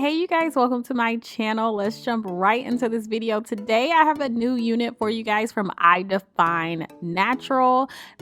Hey you guys, welcome to my channel. Let's jump right into this video. Today I have a new unit for you guys from IDNhair.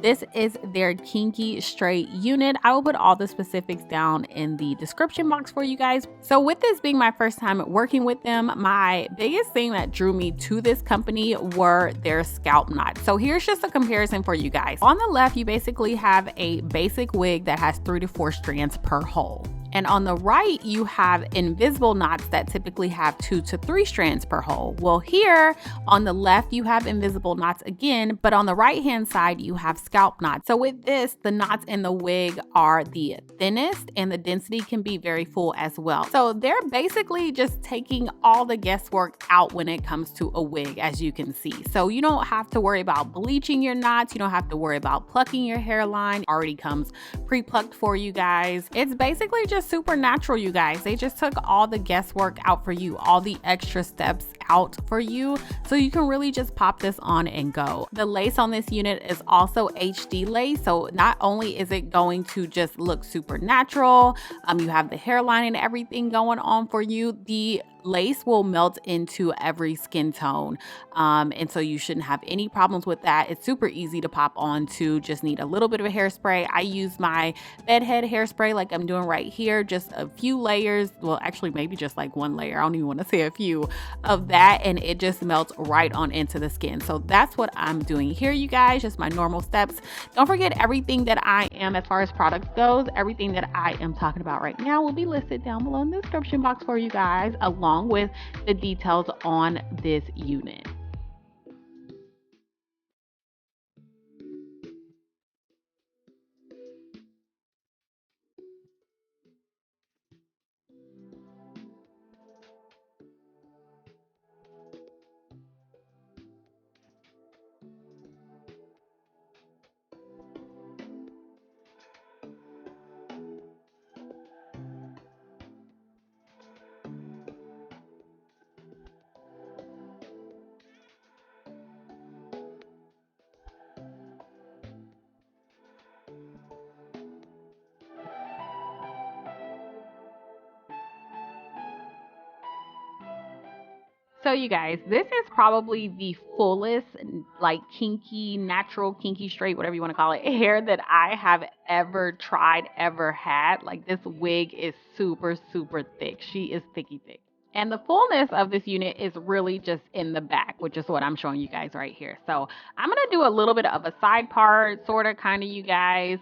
This is their Kinky straight unit. I will put all the specifics down in the description box for you guys. So with this being my first time working with them, my biggest thing that drew me to this company were their scalp knots. So here's just a comparison for you guys. On the left, you basically have a basic wig that has 3 to 4 strands per hole. And on the right, you have invisible knots that typically have 2 to 3 strands per hole. Well, here on the left, you have invisible knots again, but on the right-hand side, you have scalp knots. So with this, the knots in the wig are the thinnest and the density can be very full as well. So they're basically just taking all the guesswork out when it comes to a wig, as you can see. So you don't have to worry about bleaching your knots. You don't have to worry about plucking your hairline. It already comes pre-plucked for you guys. It's basically just super natural, you guys. They just took all the guesswork out for you, all the extra steps out for you, so you can really just pop this on and go. The lace on this unit is also HD lace, so not only is it going to just look super natural, you have the hairline and everything going on for you, the lace will melt into every skin tone, and so you shouldn't have any problems with that. It's super easy to pop on too. Just need a little bit of a hairspray. I use my bedhead hairspray like I'm doing right here, just a few layers, well actually maybe just like one layer, I don't even want to say a few of that, and it just melts right on into the skin. So that's what I'm doing here, you guys, just my normal steps. Don't forget, everything that I am, as far as products goes, everything that I am talking about right now will be listed down below in the description box for you guys, along with the details on this unit. So you guys, this is probably the fullest, like kinky, natural, kinky straight, whatever you want to call it, hair that I have ever tried, ever had. Like, this wig is super, super thick. She is thicky thick. And the fullness of this unit is really just in the back, which is what I'm showing you guys right here. So I'm going to do a little bit of a side part, sort of, kind of, you guys,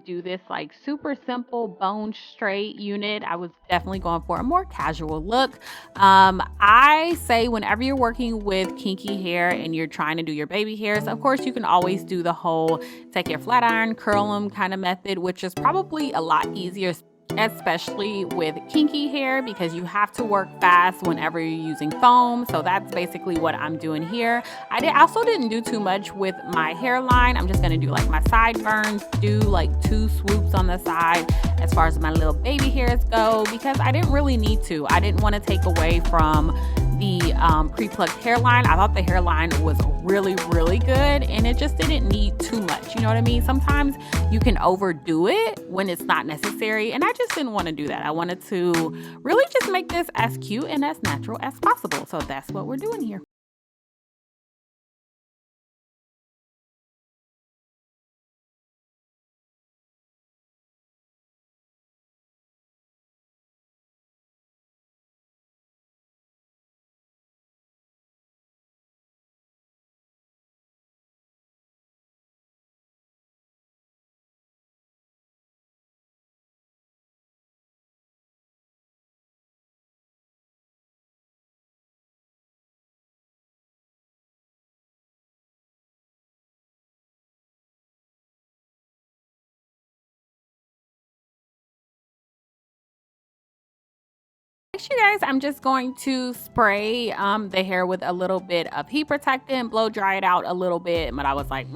do this like super simple bone straight unit. I was definitely going for a more casual look. I say whenever you're working with kinky hair and you're trying to do your baby hairs, of course, you can always do the whole take your flat iron, curl them kind of method, which is probably a lot easier, especially with kinky hair, because you have to work fast whenever you're using foam. So that's basically what I'm doing here. I also didn't do too much with my hairline. I'm just going to do like my sideburns, do like 2 swoops on the side as far as my little baby hairs go, because I didn't really need to. I didn't want to take away from the pre-plucked hairline. I thought the hairline was really, really good, and it just didn't need too much. You know what I mean? Sometimes you can overdo it when it's not necessary, and I just didn't want to do that. I wanted to really just make this as cute and as natural as possible. So that's what we're doing here. You guys, I'm just going to spray the hair with a little bit of heat protectant, blow dry it out a little bit, but I was like,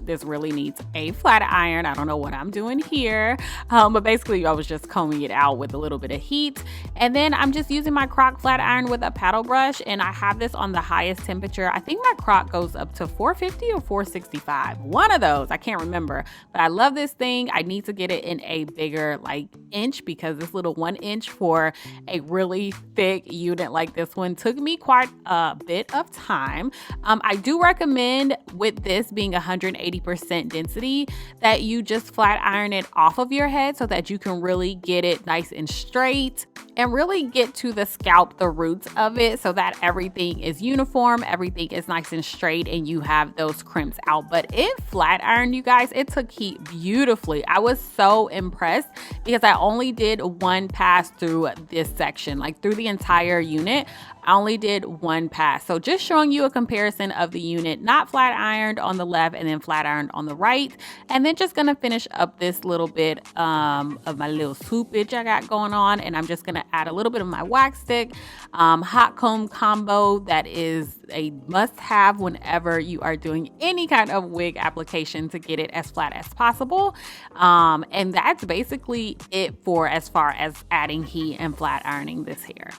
this really needs a flat iron. I don't know what I'm doing here, but basically I was just combing it out with a little bit of heat, and then I'm just using my crock flat iron with a paddle brush, and I have this on the highest temperature. I think my crock goes up to 450 or 465, one of those, I can't remember, but I love this thing. I need to get it in a bigger like inch, because this little 1 inch for a really really thick unit like this one took me quite a bit of time. I do recommend, with this being 180% density, that you just flat iron it off of your head so that you can really get it nice and straight and really get to the scalp, the roots of it, so that everything is uniform, everything is nice and straight, and you have those crimps out. But it flat ironed, you guys. It took heat beautifully. I was so impressed because I only did one pass through this section, like through the entire unit. I only did one pass. So just showing you a comparison of the unit, not flat ironed on the left and then flat ironed on the right. And then just gonna finish up this little bit of my little swoopage I got going on. And I'm just gonna add a little bit of my wax stick, hot comb combo that is a must have whenever you are doing any kind of wig application to get it as flat as possible. And that's basically it for as far as adding heat and flat ironing this hair.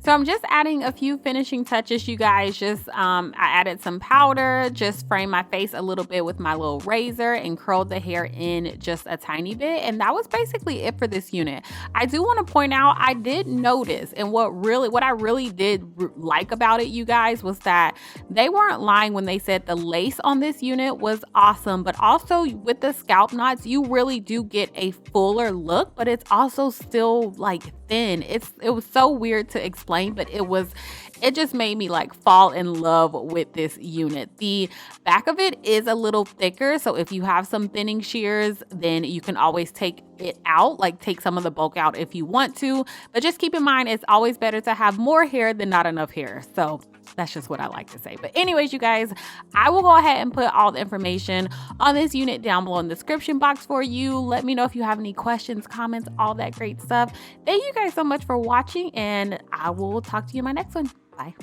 So I'm just adding a few finishing touches, you guys. Just I added some powder, just framed my face a little bit with my little razor and curled the hair in just a tiny bit. And that was basically it for this unit. I do want to point out, I did notice, and what I really did like about it, you guys, was that they weren't lying when they said the lace on this unit was awesome, but also with the scalp knots, you really do get a fuller look, but it's also still like thin. It was so weird to explain, but it just made me like fall in love with this unit. The back of it is a little thicker, so if you have some thinning shears, then you can always take it out, like take some of the bulk out if you want to, but just keep in mind it's always better to have more hair than not enough hair. So that's just what I like to say. But anyways, you guys, I will go ahead and put all the information on this unit down below in the description box for you. Let me know if you have any questions, comments, all that great stuff. Thank you guys so much for watching, and I will talk to you in my next one. Bye.